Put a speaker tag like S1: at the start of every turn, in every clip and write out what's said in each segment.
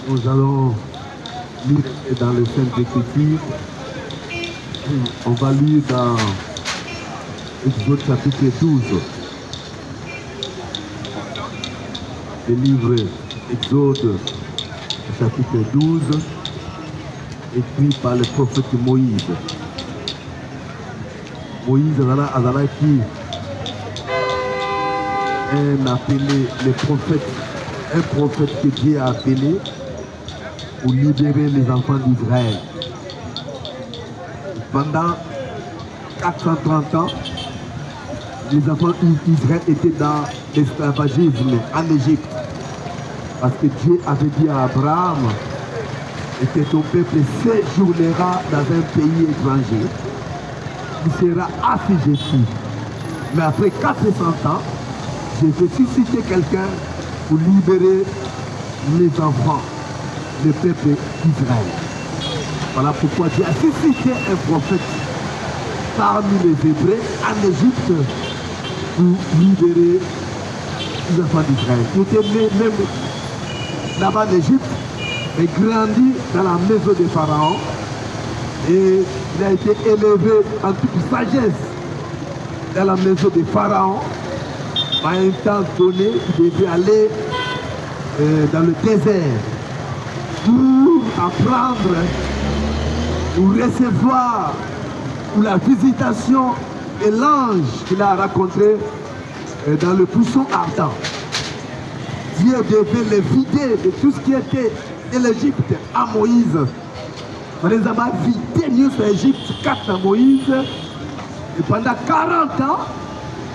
S1: Nous allons lire dans le Saint-Écriture. On va lire dans Exode chapitre 12. Le livre Exode chapitre 12, écrit par le prophète Moïse. Moïse Azalaki, un prophète que Dieu a appelé pour libérer les enfants d'Israël. Pendant 430 ans, les enfants d'Israël étaient dans l'esclavagisme en Égypte. Parce que Dieu avait dit à Abraham que ton peuple séjournera dans un pays étranger. Il sera assujetti. Mais après 400 ans, je vais susciter quelqu'un pour libérer les enfants, le peuple d'Israël. Voilà pourquoi Dieu a suscité un prophète parmi les Hébreux en Égypte pour libérer les enfants d'Israël. Il était né même là-bas en Égypte et grandi dans la maison de Pharaon. Et il a été élevé en toute sagesse dans la maison de Pharaon. À un temps donné, il devait aller dans le désert pour apprendre, pour recevoir pour la visitation de l'ange qu'il a rencontré dans le buisson ardent. Dieu devait le vider de tout ce qui était de l'Égypte à Moïse. Par exemple, vidé mieux sur l'Égypte, 4 à Moïse, et pendant 40 ans,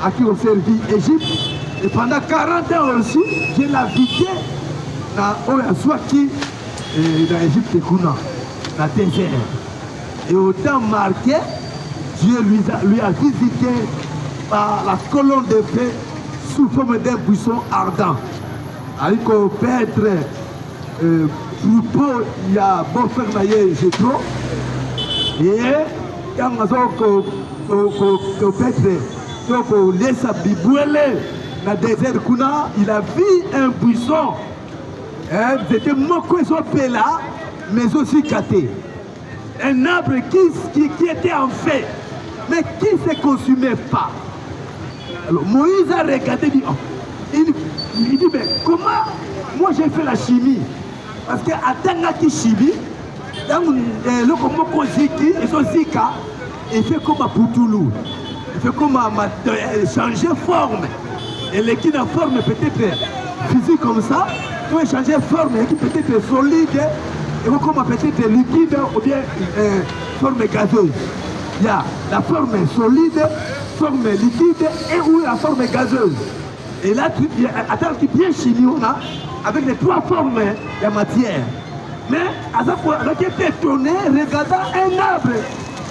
S1: à qui ont servi l'Égypte, et pendant 40 ans aussi, Dieu l'a vidé dans Oyaswaki, dans l'Égypte et Kuna, dans le désert. Et au temps marqué, Dieu lui a visité par la colonne de feu sous forme d'un buisson ardent. Avec au pêtre, troupeau, il y a bon frère naïe, j'ai trop. Et quand on a pêtre, donc on laisse à bibouler dans le désert Kuna, il a vu un buisson. C'était Mokozo Pela, mais aussi Kate. Un arbre qui était en feu, mais qui ne se consumait pas. Alors Moïse a regardé et dit, oh, il dit, mais comment moi j'ai fait la chimie? Parce que à Tangaki chimie, dans le Komoko Ziki, Zika, il fait comme à Poutoulou. Il fait comme à changer forme. Et l'équipe en forme peut-être physique comme ça, peut changer forme, et qui peut-être solide, et comme peut-être liquide ou bien forme gazeuse. Il y a la forme solide, forme liquide et ou la forme gazeuse. Et là, attends, qui bien chimie, on a, avec les 3 formes de matière. Mais, à ça, on était étonné, regardant un arbre,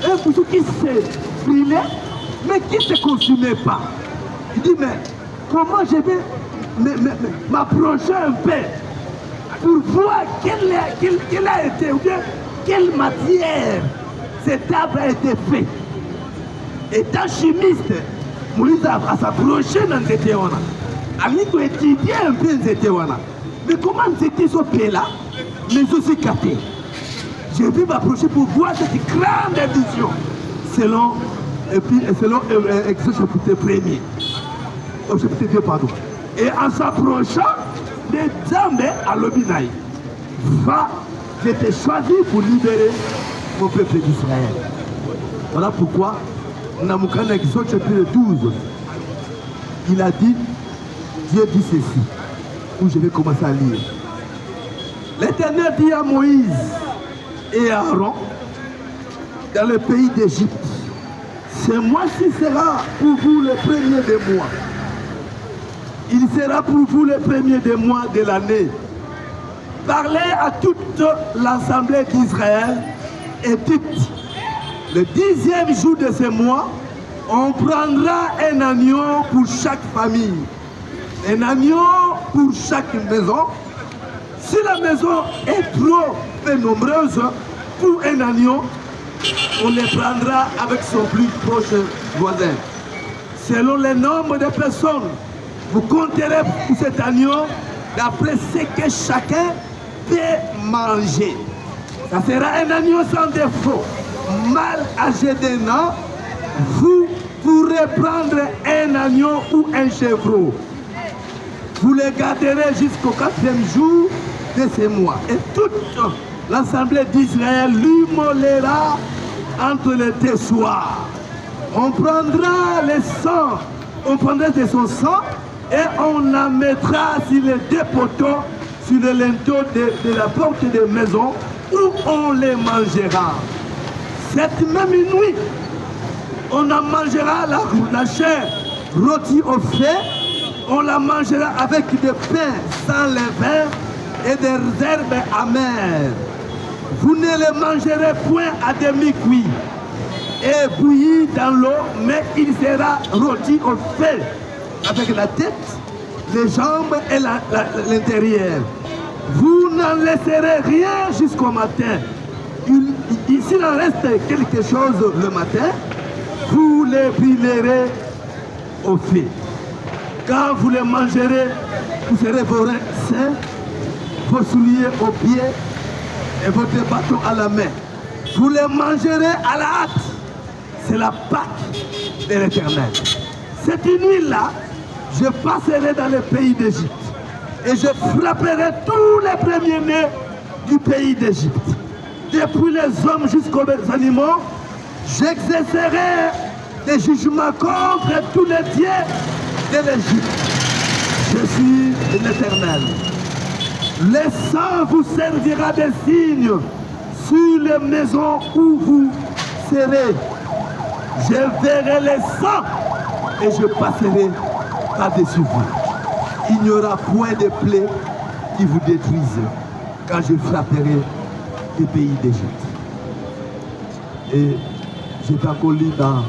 S1: un bouchon qui s'est brûlé, mais qui ne se consumait pas. Il dit, mais comment je vais m'approcher un peu pour voir quelle a été, ou bien quelle matière cet arbre a été fait. Étant chimiste, Moïse a s'approché dans cette étéwana. Ami doit étudier un peu cette étéwana. Mais comment c'était ce pays-là, mais aussi capté. Je vais m'approcher pour voir cette grande vision selon Exode chapitre 1er. Au chapitre 2, pardon. Et en s'approchant des Zambé à l'Obinaï, je t'ai choisi pour libérer mon peuple d'Israël. Voilà pourquoi, dans mon Exode chapitre 12, il a dit, Dieu dit ceci, où je vais commencer à lire. L'Éternel dit à Moïse et à Aaron, dans le pays d'Égypte, ce mois-ci sera pour vous le premier des mois. Il sera pour vous le premier des mois de l'année. Parlez à toute l'assemblée d'Israël et dites, le 10e jour de ce mois, on prendra un agneau pour chaque famille, un agneau pour chaque maison. Si la maison est trop peu nombreuse pour un agneau, on les prendra avec son plus proche voisin. Selon le nombre de personnes, vous compterez pour cet agneau d'après ce que chacun fait manger. Ça sera un agneau sans défaut, mal âgé d'1 an. Vous pourrez prendre un agneau ou un chevreau. Vous les garderez jusqu'au 4e jour de ces mois. Et toute l'assemblée d'Israël l'immolera entre les deux soirs. On prendra le sang, on prendra de son sang et on la mettra sur les deux poteaux, sur le linteau de la porte de maison où on les mangera. Cette même nuit, on en mangera la chair rôtie au feu, on la mangera avec du pain sans levain et des herbes amères. Vous ne les mangerez point à demi-cuit et bouilli dans l'eau, mais il sera rôti au feu avec la tête, les jambes et l'intérieur. Vous n'en laisserez rien jusqu'au matin. S'il en reste quelque chose le matin, vous les brûlerez au feu. Quand vous les mangerez, vous serez vos reins sains, vos souliers aux pieds et votre bâton à la main. Vous les mangerez à la hâte. C'est la Pâque de l'Éternel. Cette nuit-là, je passerai dans le pays d'Égypte et je frapperai tous les premiers-nés du pays d'Égypte. Depuis les hommes jusqu'aux animaux, j'exercerai des jugements contre tous les dieux de l'Égypte. Je suis l'Éternel. Le sang vous servira de signe sur les maisons où vous serez. Je verrai le sang et je passerai par-dessus vous. Il n'y aura point de plaie qui vous détruise quand je frapperai le pays d'Égypte. Et j'ai encore lu dans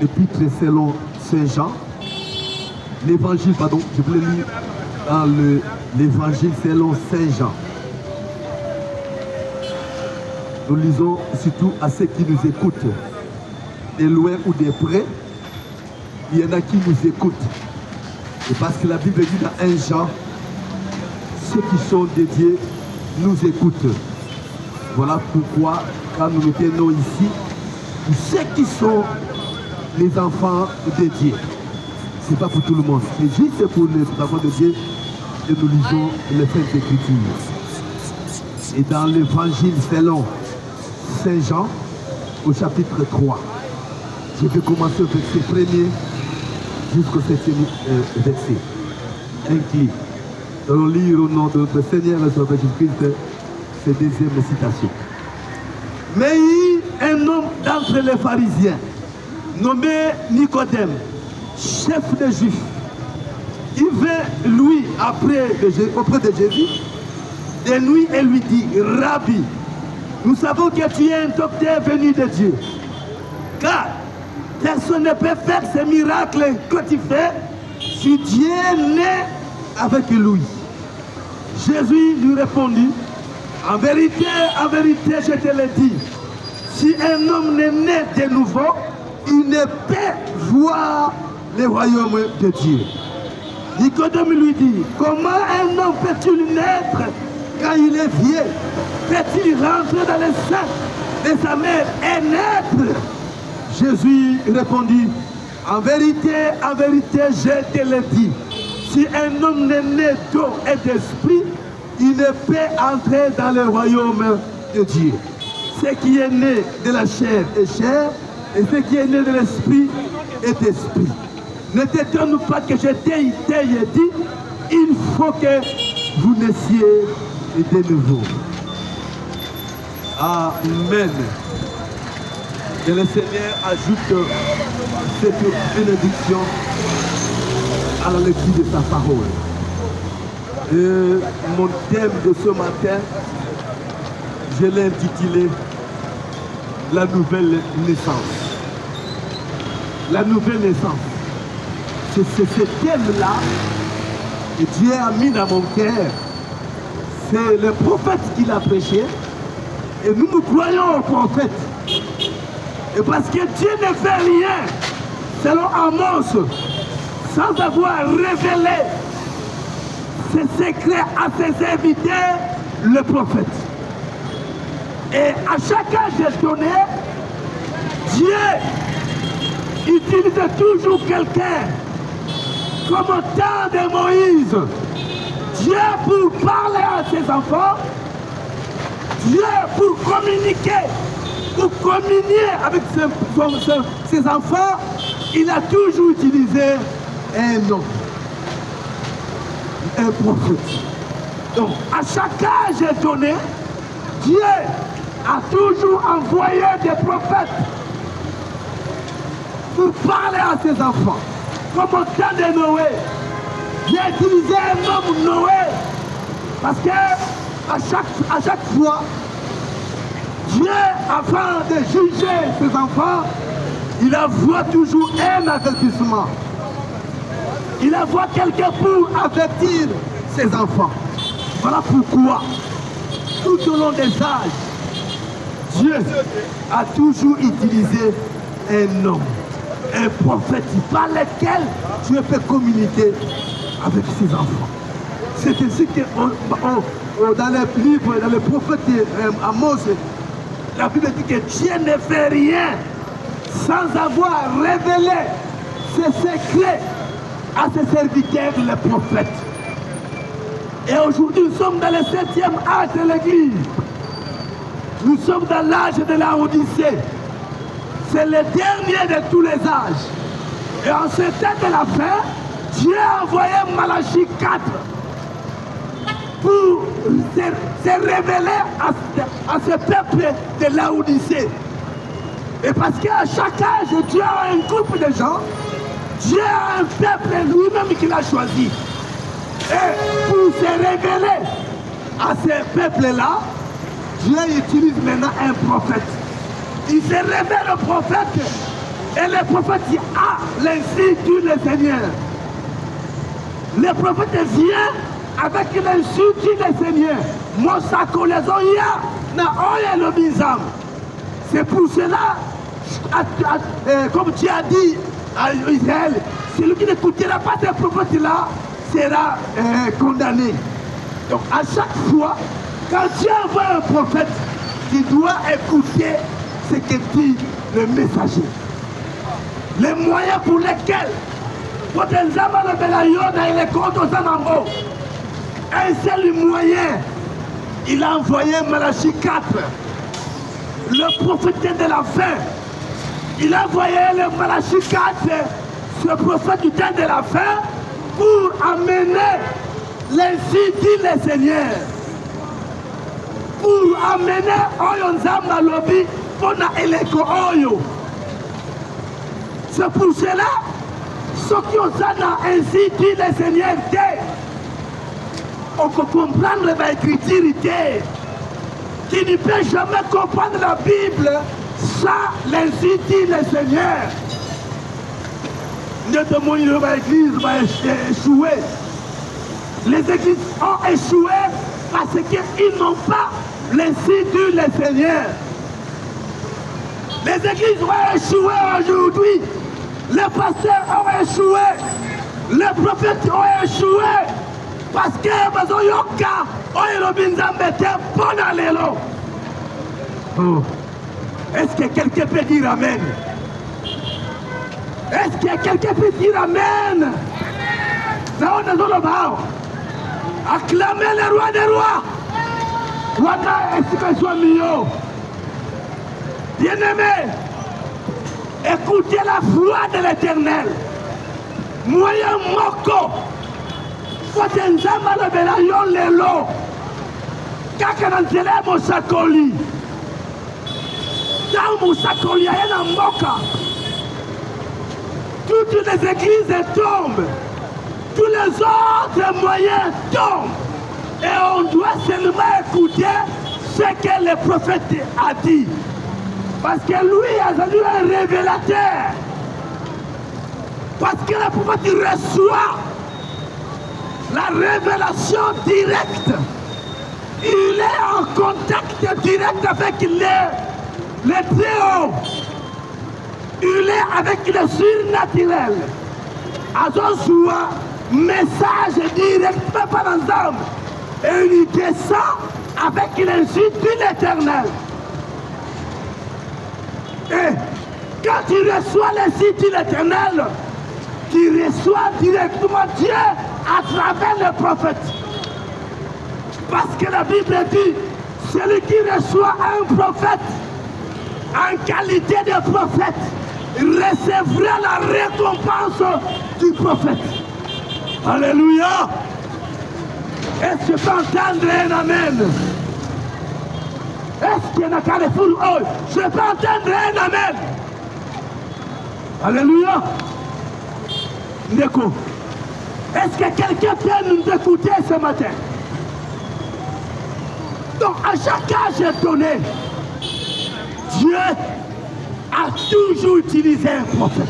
S1: l'épître selon Saint Jean, l'évangile, pardon, je voulais lire dans l'évangile selon Saint Jean. Nous lisons surtout à ceux qui nous écoutent, de loin ou de près. Il y en a qui nous écoutent. Et parce que la Bible dit dans 1 Jean, ceux qui sont dédiés nous écoutent. Voilà pourquoi, quand nous nous tenons ici, ceux qui sont les enfants de Dieu, ce n'est pas pour tout le monde, c'est juste pour les enfants de Dieu que nous lisons les Saintes Écritures. Et dans l'évangile selon Saint Jean, au chapitre 3, je vais commencer au verset 1er jusqu'au 7e verset. Inclus. Nous allons lire au nom de notre Seigneur et Sauveur Jésus-Christ cette deuxième citation. Mais un homme d'entre les pharisiens, nommé Nicodème, chef des Juifs, il vint lui auprès de Jésus de nuit et lui dit, Rabbi, nous savons que tu es un docteur venu de Dieu, car personne ne peut faire ces miracles que tu fais si Dieu n'est avec lui. Jésus lui répondit, en vérité, je te le dis, si un homme n'est né de nouveau, il ne peut voir le royaume de Dieu. Nicodème lui dit, comment un homme peut-il naître quand il est vieux? Peut-il rentrer dans le sein de sa mère et naître? Jésus répondit, en vérité, je te le dis, si un homme n'est né d'eau et d'esprit, il ne peut entrer dans le royaume de Dieu. Ce qui est né de la chair est chair, et ce qui est né de l'esprit est esprit. Ne t'étonne pas que je t'ai dit, il faut que vous naissiez de nouveau. Amen. Que le Seigneur ajoute cette bénédiction à la lecture de sa parole. Et mon thème de ce matin, je l'ai intitulé La nouvelle naissance. La nouvelle naissance. C'est ce thème-là que Dieu a mis dans mon cœur. C'est le prophète qui l'a prêché. Et nous croyons au prophète. Et parce que Dieu ne fait rien, selon Amos, sans avoir révélé ses secrets, à ses invités, le prophète. Et à chaque âge donné, Dieu utilise toujours quelqu'un, comme au temps de Moïse. Dieu pour parler à ses enfants, Dieu pour communiquer, pour communier avec ses enfants, il a toujours utilisé un homme, un prophète. Donc, à chaque âge donné, Dieu a toujours envoyé des prophètes pour parler à ses enfants. Comme au temps de Noé, Dieu a utilisé un homme, Noé, parce que à chaque fois, Dieu, afin de juger ses enfants, il envoie toujours un avertissement. Il envoie quelqu'un pour avertir ses enfants. Voilà pourquoi, tout au long des âges, Dieu a toujours utilisé un homme, un prophète par lequel Dieu peut communiquer avec ses enfants. C'est ainsi que dans les livres, dans le prophète Amos, la Bible dit que Dieu ne fait rien sans avoir révélé ses secrets à ses serviteurs, les prophètes. Et aujourd'hui, nous sommes dans le 7e âge de l'Église. Nous sommes dans l'âge de la Odyssée. C'est le dernier de tous les âges. Et en ce temps de la fin, Dieu a envoyé Malachie 4 pour se révéler à ce peuple de la Odyssée. Et parce qu'à chaque âge, Dieu a un groupe de gens, Dieu a un peuple lui-même qu'il a choisi. Et pour se révéler à ce peuple-là, Dieu utilise maintenant un prophète. Il se révèle au prophète et le prophète dit, ah, l'ainsi dit le Seigneur. Le prophète vient avec l'ainsi dit le Seigneur. Moi, ça collaison ya na oya le bizam. C'est pour cela, comme tu as dit à Israël, celui qui n'écoutera pas ce prophète-là sera condamné. Donc à chaque fois, quand Dieu envoie un prophète, il doit écouter ce que dit le messager. Les moyens pour lesquels un seul moyen, il a envoyé Malachie 4, le prophète de la fin. Il a envoyé le Malachie 4, ce prophète du temps de la fin, pour amener l'ainsi dit le Seigneur. Pour amener Oyo Nzamba Lobi pour na eleko Oyo. C'est pour cela, ceux qui ont ainsi dit le Seigneur, on peut comprendre l'écriture, qui ne peut jamais comprendre la Bible sans l'ainsi dit le Seigneur. L'église va échouer. Les églises ont échoué parce qu'ils n'ont pas l'ainsi dit le Seigneur. Les églises ont échoué aujourd'hui. Les pasteurs ont échoué. Les prophètes ont échoué. Parce que Bazoyoka, Oyerobinzambete, Bonalelo. Oh. Est-ce que quelqu'un peut dire Amen? Est-ce que quelqu'un peut dire Amen? Acclamez le roi des rois. Wana esika mio. Bien-aimés, écoutez la voix de l'Éternel. Moyen moko. Potenzama le belayon lelo. Kakanantele mosakoli. Dans mosakoli ayana moka. Toutes les églises tombent. Tous les autres moyens tombent. Et on doit seulement écouter ce que le prophète a dit. Parce que lui a été un révélateur. Parce que le prophète reçoit la révélation directe. Il est en contact direct avec le Très-Haut. Il est avec le surnaturel. Azozua, message directement par ensemble. Et il descend avec l'insulte de l'Éternel. Et quand tu reçois l'insulte de l'Éternel, tu reçois directement Dieu à travers le prophète. Parce que la Bible dit, celui qui reçoit un prophète en qualité de prophète recevra la récompense du prophète. Alléluia. Est-ce que tu peux entendre un amen? Est-ce qu'il y en a carrefour? Oh, je peux entendre un amen. Alléluia. Neko. Est-ce que quelqu'un peut nous écouter ce matin? Donc à chaque âge donné, Dieu a toujours utilisé un prophète.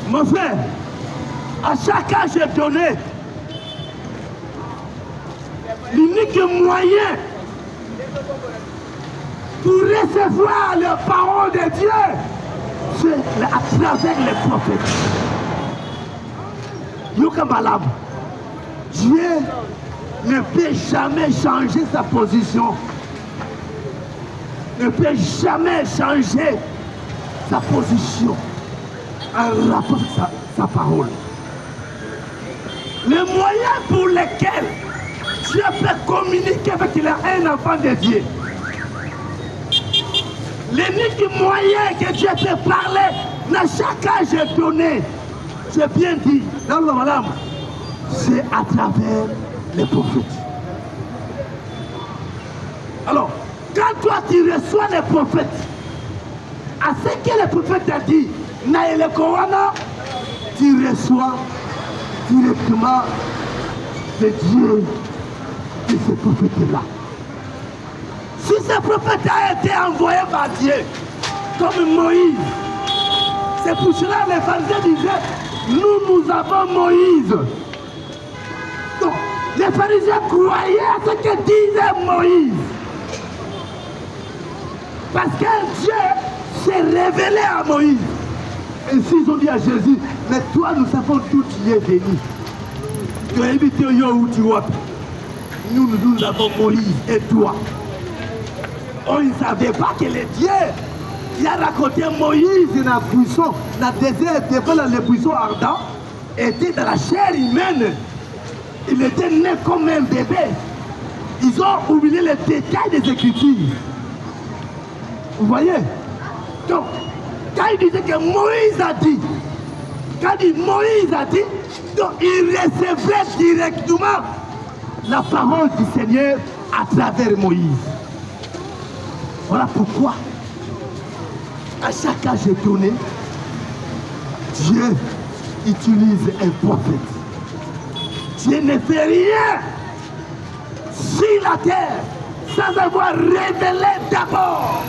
S1: Mon frère, à chaque âge donné, l'unique moyen pour recevoir les paroles de Dieu, c'est à travers les prophètes. Yokabalam, Dieu ne peut jamais changer sa position, ne peut jamais changer sa position en rapport avec sa parole. Le moyen pour lequel Dieu peut communiquer avec un enfant de Dieu, l'unique moyen que Dieu peut parler dans chaque âge donné, j'ai bien dit, dans le malade, c'est à travers les prophètes. Alors, quand toi tu reçois les prophètes, à ce que le prophète a dit, Naïle Korana, tu reçois directement de Dieu de ce prophète-là. Si ce prophète a été envoyé par Dieu, comme Moïse, c'est pour cela que les pharisiens disaient, nous avons Moïse. Donc, les pharisiens croyaient à ce que disait Moïse. Parce que Dieu s'est révélé à Moïse. Et s'ils ont dit à Jésus, mais toi, nous savons d'où tu es venu. Tu as habité où tu es. Nous avons Moïse et toi. On ne savait pas que le Dieu qui a raconté Moïse dans le buisson, dans le désert, devant le buisson ardent, était dans la chair humaine. Il était né comme un bébé. Ils ont oublié les détails des Écritures. Vous voyez? Donc, quand il disait que Moïse a dit, donc il recevait directement la parole du Seigneur à travers Moïse. Voilà pourquoi, à chaque âge donné, Dieu utilise un prophète. Dieu ne fait rien sur la terre sans avoir révélé d'abord.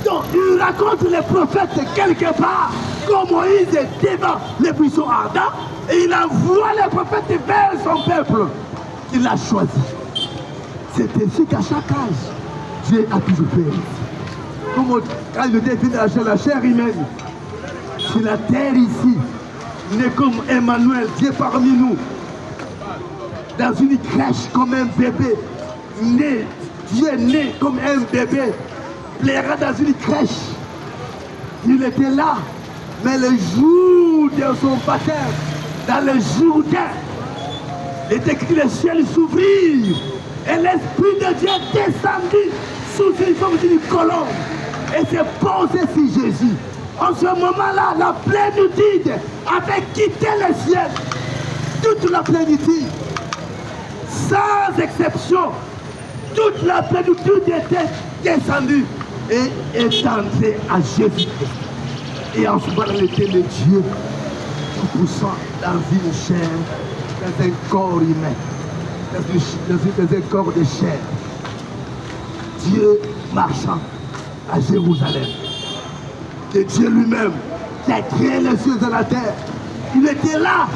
S1: Donc il raconte les prophètes quelque part, comme Moïse est devant les buissons ardents, et il envoie les prophètes vers son peuple qu'il a choisi. C'est ainsi qu'à chaque âge, Dieu a toujours fait. Comme quand il était venu à la chair humaine, sur la terre ici, né comme Emmanuel, Dieu parmi nous, dans une crèche comme un bébé, né, Dieu né comme un bébé, plaira dans une crèche. Il était là, mais le jour de son baptême, dans le Jourdain, il était écrit que le ciel s'ouvrit et l'Esprit de Dieu descendit sous une forme d'une colombe et s'est posé sur Jésus. En ce moment-là, la plénitude avait quitté le ciel. Toute la plénitude, sans exception, toute la plénitude était descendue et est entrée à Jésus-Christ. Et en ce moment, il était le Dieu tout puissant dans une chair, dans un corps humain, dans un corps de chair. Dieu marchant à Jérusalem. C'est Dieu lui-même qui a créé les cieux et la terre. Il était là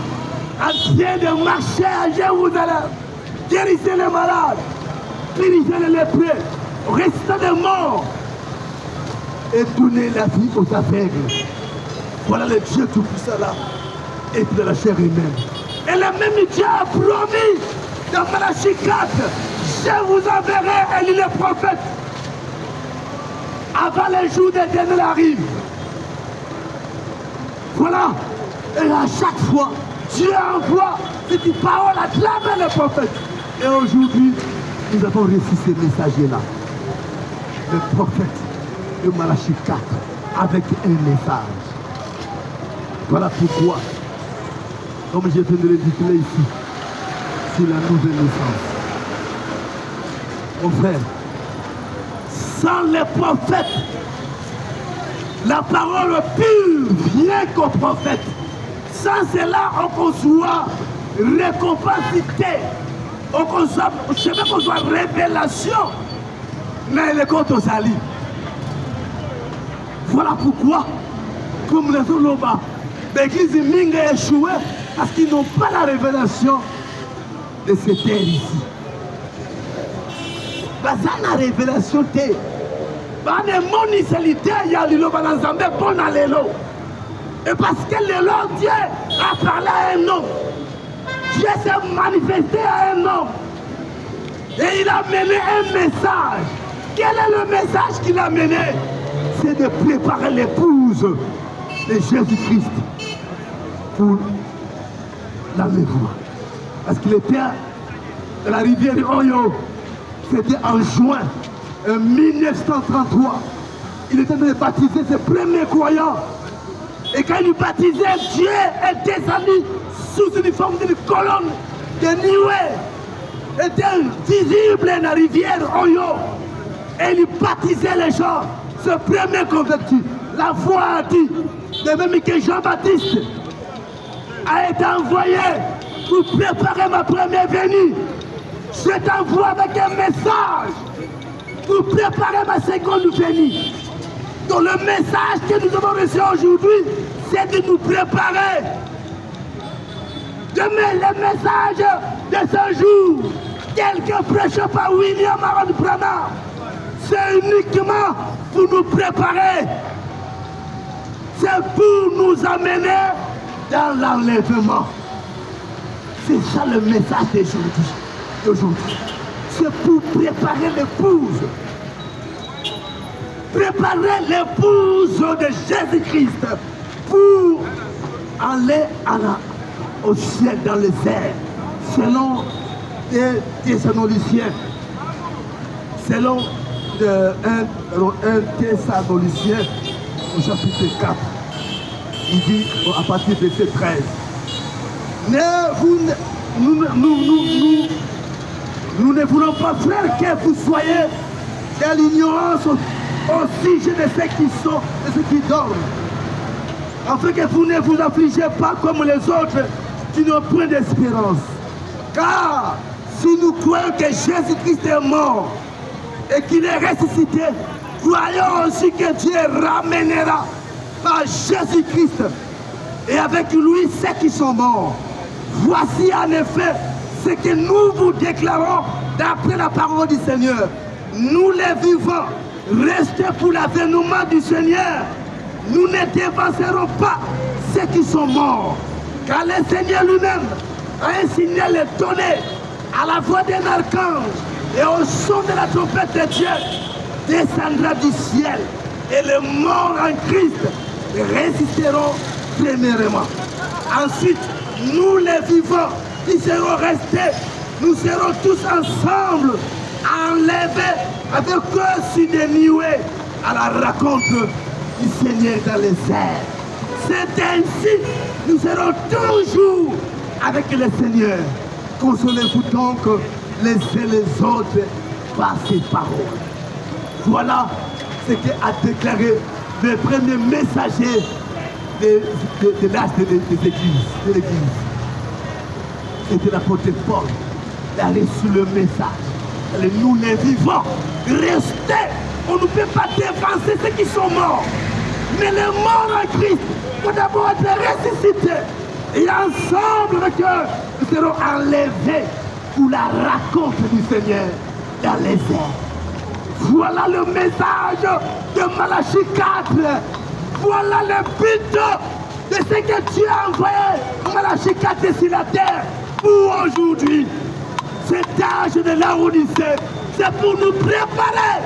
S1: en train de marcher à Jérusalem. Guérissez les malades, guérissez les lépreux, restez des morts et donnez la vie aux aveugles. Voilà le Dieu tout-puissant là, et de la chair humaine. Et le même Dieu a promis dans Malachie 4, je vous enverrai, Élie le prophète, avant les jours d'Éternel arrive. Voilà. Et à chaque fois, Dieu envoie cette parole à travers le prophète. Et aujourd'hui, nous avons reçu ces messagers-là. Le prophète de Malachie 4 avec un message. Voilà pourquoi, comme je viens de le dire ici, c'est la nouvelle naissance. Mon frère, sans les prophètes, la parole pure vient qu'au prophète. Sans cela, on soit récompensité, on soit révélation, mais le compte aux alliés. Voilà pourquoi, comme les Oloba, l'église Mingue a échoué parce qu'ils n'ont pas la révélation de cette terre ici. La révélation terre. Il y a et parce que le Lord Dieu a parlé à un homme, Dieu s'est manifesté à un homme et il a mené un message. Quel est le message qu'il a mené? C'est de préparer l'épouse de Jésus-Christ pour l'enlèvement. Parce qu'il était à la rivière de Oyo, c'était en juin 1933. Il était de baptiser ses premiers croyants. Et quand il baptisait, Dieu est descendu sous une forme d'une colonne de nuée. Était visible dans la rivière Oyo. Et il baptisait les gens. Ce premier converti, la foi a dit, de même que Jean-Baptiste a été envoyé pour préparer ma première venue. Je t'envoie avec un message pour préparer ma seconde venue. Donc le message que nous avons reçu aujourd'hui, c'est de nous préparer. Demain, le message de ce jour, tel que prêché par William Aaron Branham, c'est uniquement pour nous préparer. C'est pour nous amener dans l'enlèvement. C'est ça le message d'aujourd'hui. C'est pour préparer l'épouse. Préparer l'épouse de Jésus-Christ pour aller au ciel, dans les airs, selon les Thessaloniciens. Selon 1 Thessaloniciens au chapitre 4. Il dit à partir de verset 13. Nous ne voulons pas, frère, que vous soyez dans l'ignorance au sujet de ceux qui sont, de ceux qui dorment. Afin que vous ne vous affligez pas comme les autres qui n'ont point d'espérance. Car si nous croyons que Jésus-Christ est mort et qu'il est ressuscité, croyons aussi que Dieu ramènera par Jésus-Christ et avec lui ceux qui sont morts. Voici en effet ce que nous vous déclarons d'après la parole du Seigneur. Nous les vivants, restez pour l'avènement du Seigneur. Nous ne dévancerons pas ceux qui sont morts. Car le Seigneur lui-même a un signal donné à la voix d'un archange et au son de la trompette de Dieu descendra du ciel et les morts en Christ résisteront premièrement. Ensuite, nous les vivants qui serons restés, nous serons tous ensemble enlevés avec eux sur des nuées à la rencontre du Seigneur dans les airs. C'est ainsi nous serons toujours avec le Seigneur. Consolez-vous donc les uns les autres par ces paroles. Voilà ce qu'a déclaré le premier messager de l'âge de l'Église. C'était l'apôtre Paul. Il a reçu le message. Nous les vivants, restez. On ne peut pas dévancer ceux qui sont morts. Mais les morts en Christ vont d'abord être ressuscités Et ensemble avec eux, nous serons enlevés pour la raconte du Seigneur dans les airs. Voilà le message de Malachie 4. Voilà le but de ce que Dieu a envoyé Malachie 4 sur la terre pour aujourd'hui. Cet âge de la Odyssée, c'est pour nous préparer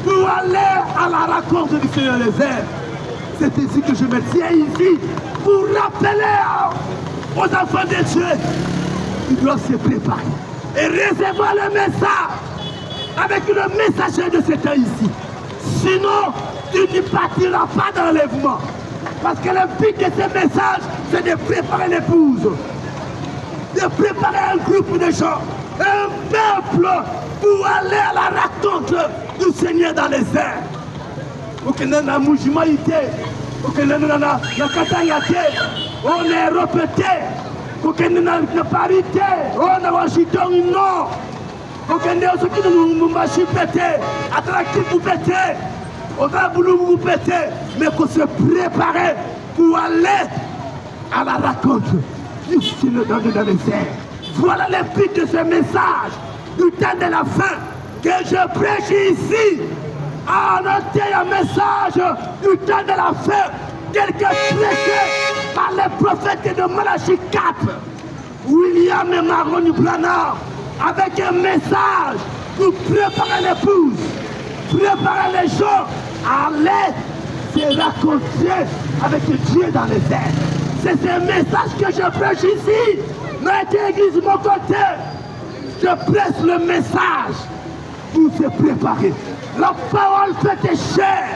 S1: pour aller à la rencontre du Seigneur des airs. C'est ici que je me tiens ici pour rappeler aux enfants de Dieu qu'ils doivent se préparer et recevoir le message avec le messager de ce temps ici. Sinon, tu ne partiras pas d'enlèvement. Parce que le but de ce message, c'est de préparer l'épouse, de préparer un groupe de gens, un peuple pour aller à la rencontre du Seigneur dans les airs. Pour que nous ayons mouvement, pour que nous ayons la katangate, on est répété, pour que nous ayons la parité, on a Washington, non. Pour que nous ayons machine pété, attractif pour péter, on va vous péter, mais qu'on se prépare pour aller à la rencontre du Seigneur dans les airs. Voilà le but de ce message du temps de la fin que je prêche ici. À noter un message du temps de la fin, tel que prêché par les prophètes de Malachie 4. William et Maroni Branham, avec un message pour préparer l'épouse, préparer les gens à aller se rencontrer avec Dieu dans les airs. C'est ce message que je prêche ici. Notre église, mon côté, je prêche le message pour se préparer. La parole faite chair,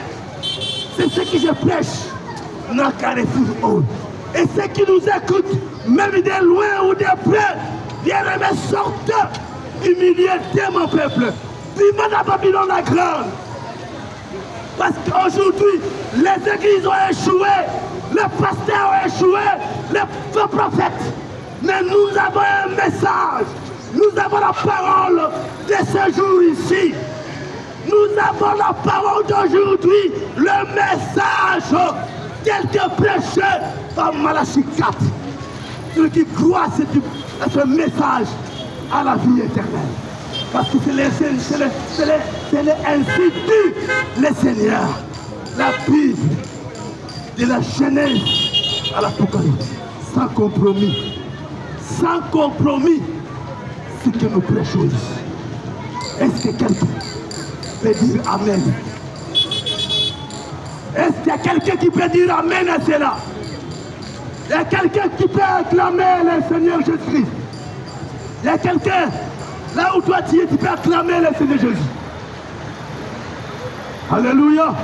S1: c'est ce que je prêche dans Carrefour. Et ceux qui nous écoutent, même de loin ou de près, bien-aimés, sortez, humiliez mon peuple. Dis-moi dans Babylone la grande. Parce qu'aujourd'hui, les églises ont échoué, les pasteurs ont échoué, les faux prophètes. Mais nous avons un message, nous avons la parole de ce jour ici. Nous avons la parole d'aujourd'hui, le message tel que prêché par Malachie 4. Celui qui croit à ce message à la vie éternelle. Parce que c'est ainsi dit le Seigneur. La Bible, de la Genèse à l'Apocalypse, sans compromis. Sans compromis, ce que nous prêchons ici. Est-ce que quelqu'un peut dire Amen? Est-ce qu'il y a quelqu'un qui peut dire Amen à cela? Il y a quelqu'un qui peut acclamer le Seigneur Jésus-Christ. Il y a quelqu'un, là où toi tu es, tu peux acclamer le Seigneur Jésus. Alléluia.